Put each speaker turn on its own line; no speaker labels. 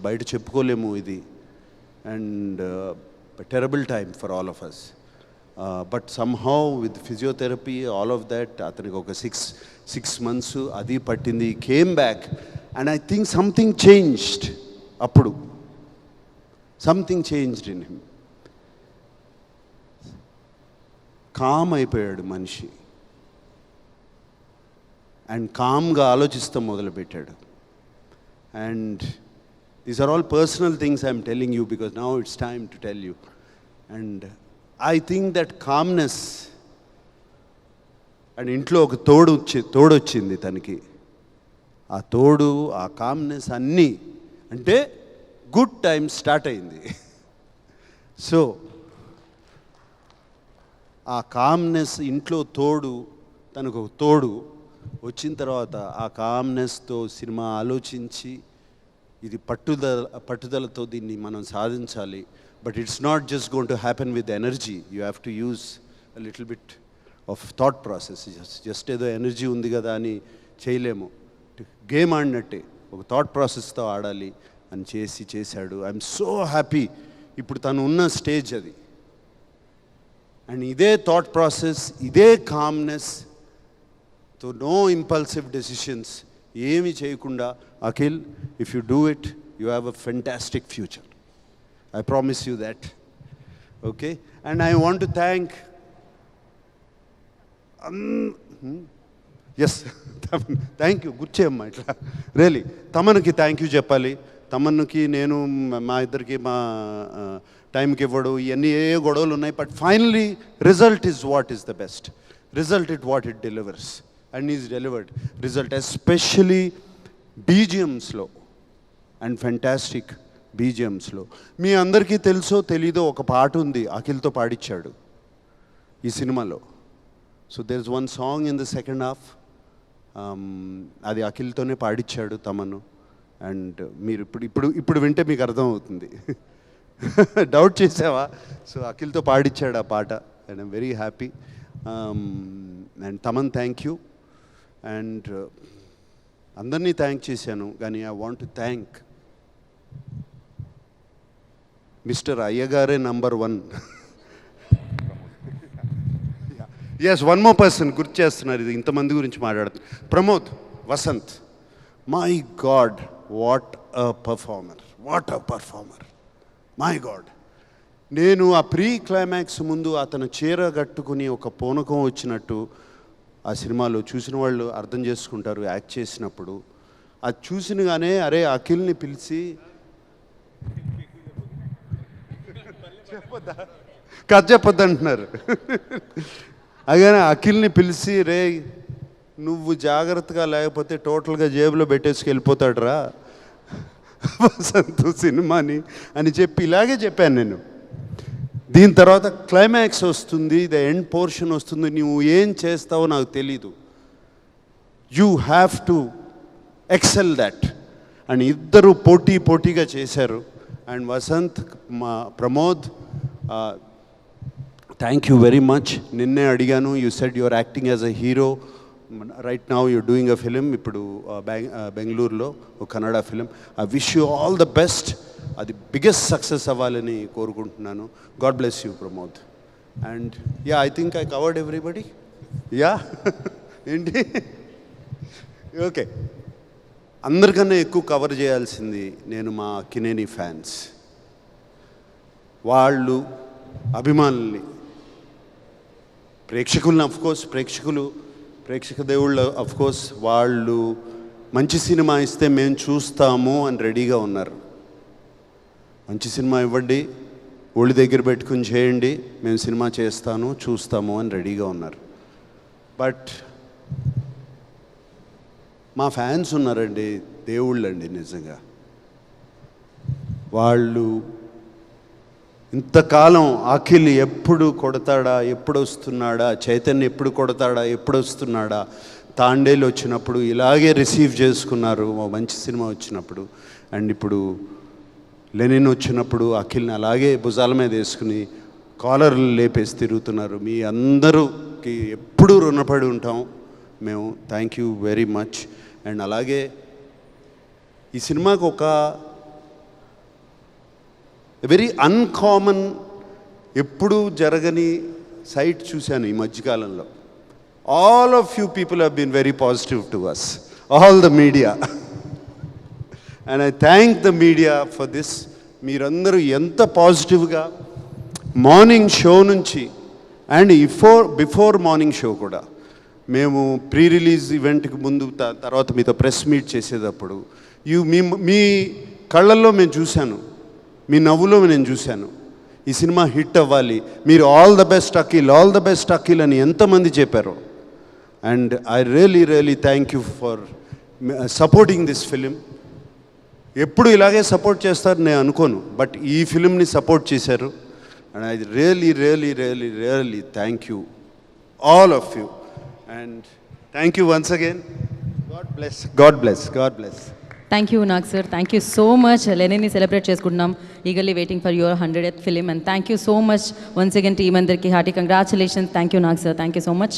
బయట చెప్పుకోలేము ఇది. And terrible time for all of us. But somehow with physiotherapy all of that అతనికి ఒక సిక్స్ మంత్స్ అది పట్టింది. Came back and I think something changed. అప్పుడు something changed in him. Calm అయిపోయాడు మనిషి అండ్ కామ్గా ఆలోచిస్తాం మొదలుపెట్టాడు. And these are all personal things I'm telling you because now it's time to tell you. And I think that calmness and ఇంట్లో ఒక తోడొచ్చింది తనకి. ఆ తోడు, ఆ కామ్నెస్ అన్నీ అంటే గుడ్ టైం స్టార్ట్ అయింది. సో ఆ కామ్నెస్ ఇంట్లో తోడు, తనకు ఒక తోడు వచ్చిన తర్వాత ఆ కామ్నెస్తో సినిమా ఆలోచించి ఇది పట్టుదలతో దీన్ని మనం సాధించాలి. But it's not just going to happen with energy. You have to use a little bit of thought process. Just ఏదో ఎనర్జీ ఉంది కదా అని చేయలేము. గేమ్ ఆడినట్టే ఒక థాట్ ప్రాసెస్తో ఆడాలి అని చేశాడు. I'm so happy. ఇప్పుడు తను ఉన్న స్టేజ్ అది. అండ్ ఇదే థాట్ ప్రాసెస్, ఇదే కామ్నెస్, తో నో ఇంపల్సివ్ డెసిషన్స్, ఏమి చేయకుండా, Akhil, if you do it you have a fantastic future. I promise you that. Okay? And I want to thank yes thank you. Good cheyamma itla really tamanaki thank you cheppali. Tamanaki nenu ma iddarki ma time ki ivvadu iyanni ఏ గొడవలు ఉన్నాయి. But finally result is what is the best. Result is what it delivers and is delivered. Result especially BGMs లో and fantastic బీజిఎమ్స్లో. మీ అందరికీ తెలుసో తెలీదో ఒక పాట ఉంది, అఖిల్తో పాడించాడు ఈ సినిమాలో. So there is one song in the second half, అది అఖిల్తోనే పాడించాడు తమను. అండ్ మీరు ఇప్పుడు వింటే మీకు అర్థమవుతుంది. డౌట్ చేసావా? సో అఖిల్తో పాడించాడు ఆ పాట and I'm very happy. And Thaman thank you. And అందరినీ థ్యాంక్ చేశాను, కానీ I want to thank mister అయ్యగారే number 1. Yes, one more person గుర్తు చేస్తున్నారు. ఇది ఇంతమంది గురించి మాట్లాడుతున్నారు. Pramod Vasanth, my God, what a performer, what a performer, my God. నేను ఆ ప్రీ క్లైమాక్స్ ముందు అతను చీర కట్టుకుని ఒక పూనకం వచ్చినట్టు ఆ సినిమాలో చూసిన వాళ్ళు అర్థం చేసుకుంటారు. యాక్ట్ చేసినప్పుడు అది చూసినగానే అరే అఖిల్ని పిలిచి కథ చెప్పొద్దు అంటున్నారు. అలాగే అఖిల్ని పిలిచి, రే నువ్వు జాగ్రత్తగా లేకపోతే టోటల్గా జేబులో పెట్టేసుకు వెళ్ళిపోతాడు రా వసంత్ సినిమాని అని చెప్పి ఇలాగే చెప్పాను నేను. దీని తర్వాత క్లైమాక్స్ వస్తుంది, ద ఎండ్ పోర్షన్ వస్తుంది. నువ్వు ఏం చేస్తావో నాకు తెలీదు. You have to excel that. And ఇద్దరు పోటీగా చేశారు. And Vasant, Pramod, thank you very much. నిన్నే అడిగాను, you said your acting as a hero. Right now you're doing a film. ఇప్పుడు బెంగళూరులో ఒక Kannada film. I wish you all the best. అది biggest success అవ్వాలని కోరుకుంటున్నాను. God bless you Pramod. And yeah, I think I covered everybody. Yeah ఏంటి, okay. అందరికన్నా ఎక్కువ cover చేయాల్సింది నేను మా అక్కినేని ఫ్యాన్స్, వాళ్ళు అభిమానుల్ని, ప్రేక్షకులను. అఫ్కోర్స్ ప్రేక్షక దేవుళ్ళు అఫ్కోర్స్ వాళ్ళు మంచి సినిమా ఇస్తే మేము చూస్తాము అని రెడీగా ఉన్నారు. మంచి సినిమా ఇవ్వండి, ఒళ్ళు దగ్గర పెట్టుకుని చేయండి, మేము సినిమా చూస్తాము అని రెడీగా ఉన్నారు. బట్ మా ఫ్యాన్స్ ఉన్నారండి, దేవుళ్ళండి నిజంగా. వాళ్ళు ఇంతకాలం అఖిల్ ఎప్పుడు కొడతాడా, ఎప్పుడు వస్తున్నాడా, చైతన్య ఎప్పుడు కొడతాడా, ఎప్పుడు వస్తున్నాడా, తాండేలు వచ్చినప్పుడు ఇలాగే రిసీవ్ చేసుకున్నారు మంచి సినిమా వచ్చినప్పుడు. అండ్ ఇప్పుడు లెనిన్ వచ్చినప్పుడు అఖిల్ని అలాగే భుజాల మీద వేసుకుని కాలర్లు లేపేసి తిరుగుతున్నారు. మీ అందరికి ఎప్పుడూ రుణపడి ఉంటాం మేము. Thank you very much. And అలాగే ఈ సినిమాకు ఒక వెరీ అన్కామన్, ఎప్పుడూ జరగని సైట్ చూశాను ఈ మధ్యకాలంలో. All of you people have been very positive to us, all the media. And I thank the media for this. మీరందరూ ఎంత పాజిటివ్గా మార్నింగ్ షో నుంచి అండ్ బిఫోర్ మార్నింగ్ షో కూడా, మేము ప్రీ రిలీజ్ ఈవెంట్కి ముందు తర్వాత మీతో ప్రెస్ మీట్ చేసేటప్పుడు మీ కళ్ళల్లో మేము చూశాను, మీ నవ్వులో నేను చూశాను ఈ సినిమా హిట్ అవ్వాలి, మీరు all the best Akhil, all the best Akhil అని ఎంతమంది చెప్పారు. And I really thank you for supporting this film. ఎప్పుడు ఇలాగే సపోర్ట్ చేస్తారు నేను అనుకోను, బట్ ఈ ఫిలింని సపోర్ట్ చేశారు. And I really thank you all of you. And thank you once again. God bless.
Thank you Nag sir, thank you so much. లెనిన్ని celebrate చేసుకుంటున్నాం, eagerly waiting for your 100th film. And thank you so much once again team అందరికి hearty congratulations. Thank you Nag sir, thank you so much.